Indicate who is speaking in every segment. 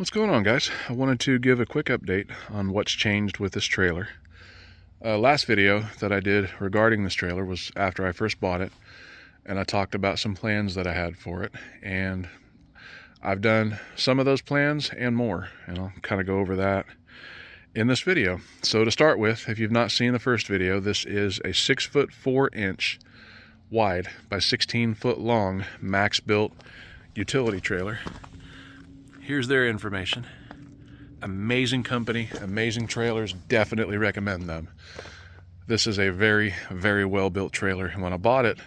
Speaker 1: What's going on, guys? I wanted to give a quick update on what's changed with this trailer. Last video that I did regarding this trailer was after I first bought it, and I talked about some plans that I had for it, and I've done some of those plans and more, and I'll kind of go over that in this video. So to start with, if you've not seen the first video, this is a 6'4" wide by 16 foot long max built utility trailer. Here's their information. Amazing company, amazing trailers, definitely recommend them. This is a very, very well built trailer. And when I bought it,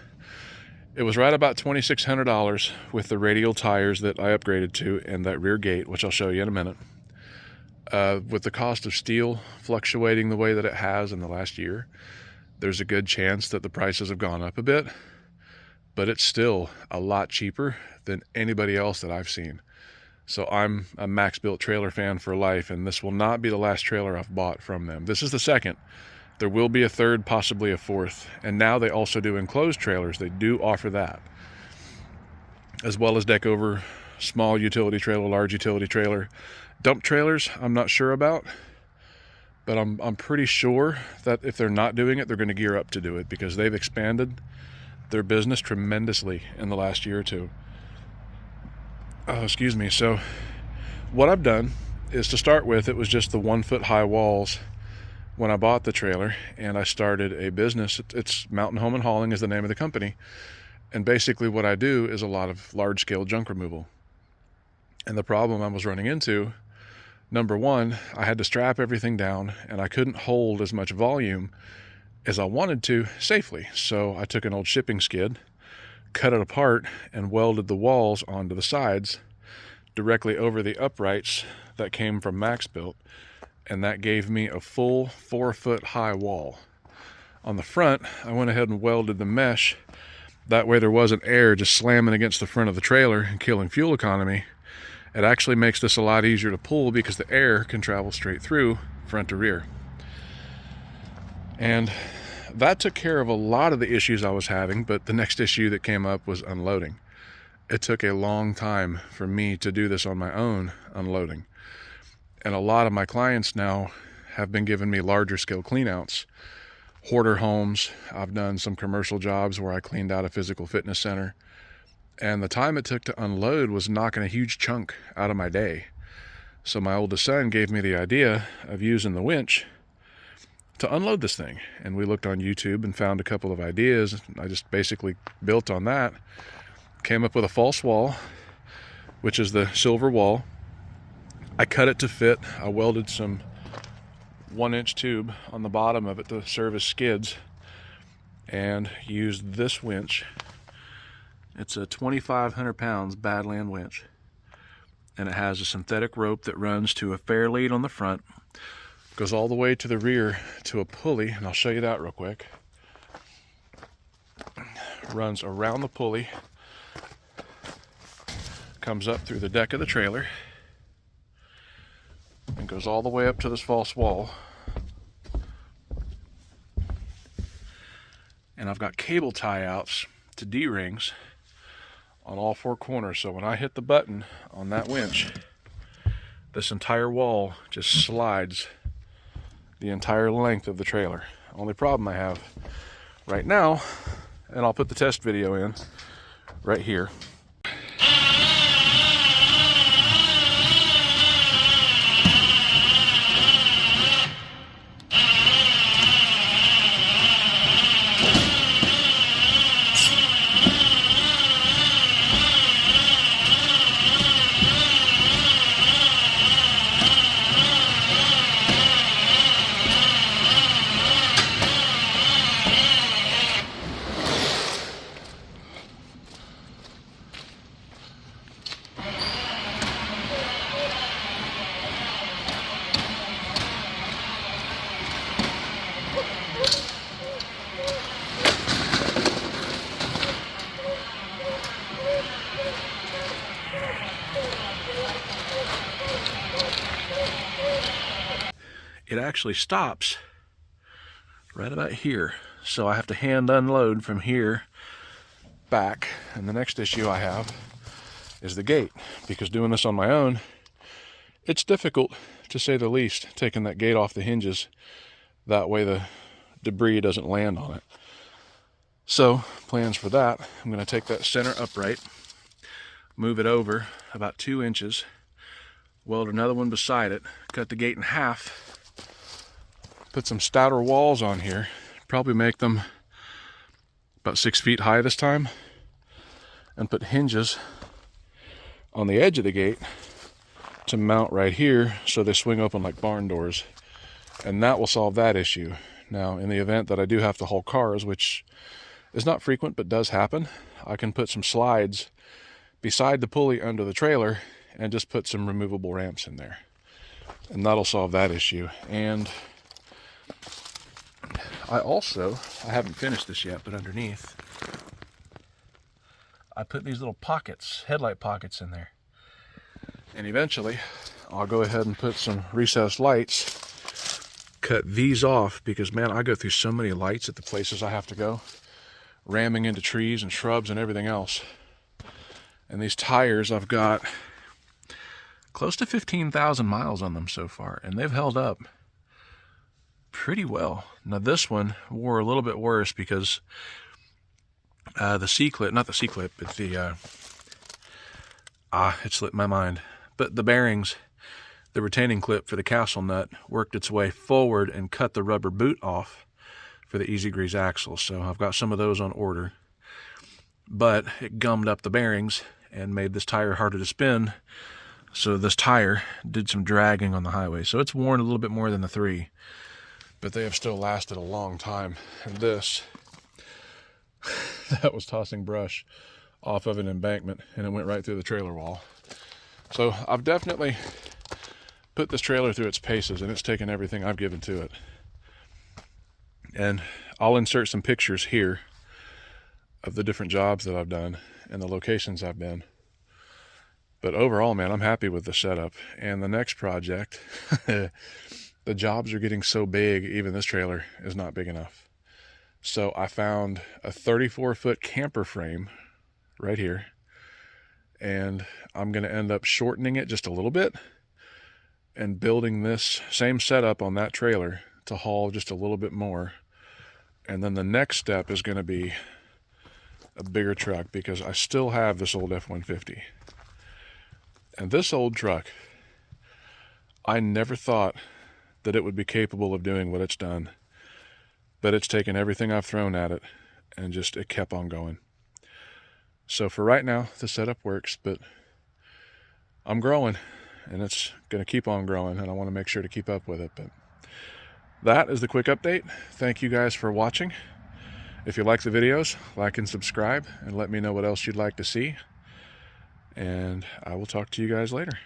Speaker 1: it was right about $2,600 with the radial tires that I upgraded to and that rear gate, which I'll show you in a minute. With the cost of steel fluctuating the way that it has in the last year, there's a good chance that the prices have gone up a bit, but it's still a lot cheaper than anybody else that I've seen. So I'm a max built trailer fan for life, and this will not be the last trailer I've bought from them. This is the second. There will be a third, possibly a fourth. And now they also do enclosed trailers. They do offer that, as well as deck over, small utility trailer, large utility trailer. Dump trailers, I'm not sure about, but I'm pretty sure that if they're not doing it, they're going to gear up to do it, because they've expanded their business tremendously in the last year or two. Excuse me. So what I've done is, to start with, it was just the 1 foot high walls when I bought the trailer, and I started a business. It's Mountain Home and Hauling is the name of the company. And basically what I do is a lot of large scale junk removal. And the problem I was running into, number one, I had to strap everything down, and I couldn't hold as much volume as I wanted to safely. So I took an old shipping skid, cut it apart, and welded the walls onto the sides directly over the uprights that came from Max Built, and that gave me a full 4 foot high wall. On the front, I went ahead and welded the mesh. That way there wasn't air just slamming against the front of the trailer and killing fuel economy. It actually makes this a lot easier to pull because the air can travel straight through front to rear. And that took care of a lot of the issues I was having, but the next issue that came up was unloading. It took a long time for me to do this on my own, unloading. And a lot of my clients now have been giving me larger scale cleanouts. Hoarder homes, I've done some commercial jobs where I cleaned out a physical fitness center. And the time it took to unload was knocking a huge chunk out of my day. So my oldest son gave me the idea of using the winch to unload this thing. And we looked on YouTube and found a couple of ideas. I just basically built on that. Came up with a false wall, which is the silver wall. I cut it to fit. I welded some 1-inch tube on the bottom of it to serve as skids, and used this winch. It's a 2,500 pounds Badland winch, and it has a synthetic rope that runs to a fair lead on the front, goes all the way to the rear to a pulley, and I'll show you that real quick. Runs around the pulley, comes up through the deck of the trailer, and goes all the way up to this false wall. And I've got cable tie-outs to D-rings on all four corners, so when I hit the button on that winch, this entire wall just slides the entire length of the trailer. Only problem I have right now, and I'll put the test video in right here. It actually stops right about here. So I have to hand unload from here back. And the next issue I have is the gate, because doing this on my own, it's difficult, to say the least, taking that gate off the hinges. That way the debris doesn't land on it. So, plans for that, I'm going to take that center upright, move it over about 2 inches, weld another one beside it, cut the gate in half, put some stouter walls on here, probably make them about 6 feet high this time, and put hinges on the edge of the gate to mount right here so they swing open like barn doors. And that will solve that issue. Now, in the event that I do have to haul cars, which is not frequent but does happen, I can put some slides beside the pulley under the trailer and just put some removable ramps in there. And that'll solve that issue. And I haven't finished this yet, but underneath, I put these little pockets, headlight pockets in there. And eventually, I'll go ahead and put some recessed lights, cut these off, because man, I go through so many lights at the places I have to go, ramming into trees and shrubs and everything else. And these tires, I've got close to 15,000 miles on them so far, and they've held up pretty well. Now this one wore a little bit worse because the C-clip, not the C-clip, it's the, it slipped my mind, but the bearings, the retaining clip for the castle nut worked its way forward and cut the rubber boot off for the Easy Grease axle. So I've got some of those on order, but it gummed up the bearings and made this tire harder to spin. So this tire did some dragging on the highway. So it's worn a little bit more than the 3, but they have still lasted a long time. And this, that was tossing brush off of an embankment and it went right through the trailer wall. So I've definitely put this trailer through its paces, and it's taken everything I've given to it. And I'll insert some pictures here of the different jobs that I've done and the locations I've been. But overall, man, I'm happy with the setup. And the next project, the jobs are getting so big, even this trailer is not big enough. So I found a 34-foot camper frame right here, and I'm going to end up shortening it just a little bit and building this same setup on that trailer to haul just a little bit more. And then the next step is going to be a bigger truck, because I still have this old F-150. And this old truck, I never thought that it would be capable of doing what it's done, but it's taken everything I've thrown at it and just it kept on going. So for right now, the setup works, but I'm growing, and it's going to keep on growing, and I want to make sure to keep up with it. But that is the quick update. Thank you guys for watching. If you like the videos, like and subscribe, and let me know what else you'd like to see. And I will talk to you guys later.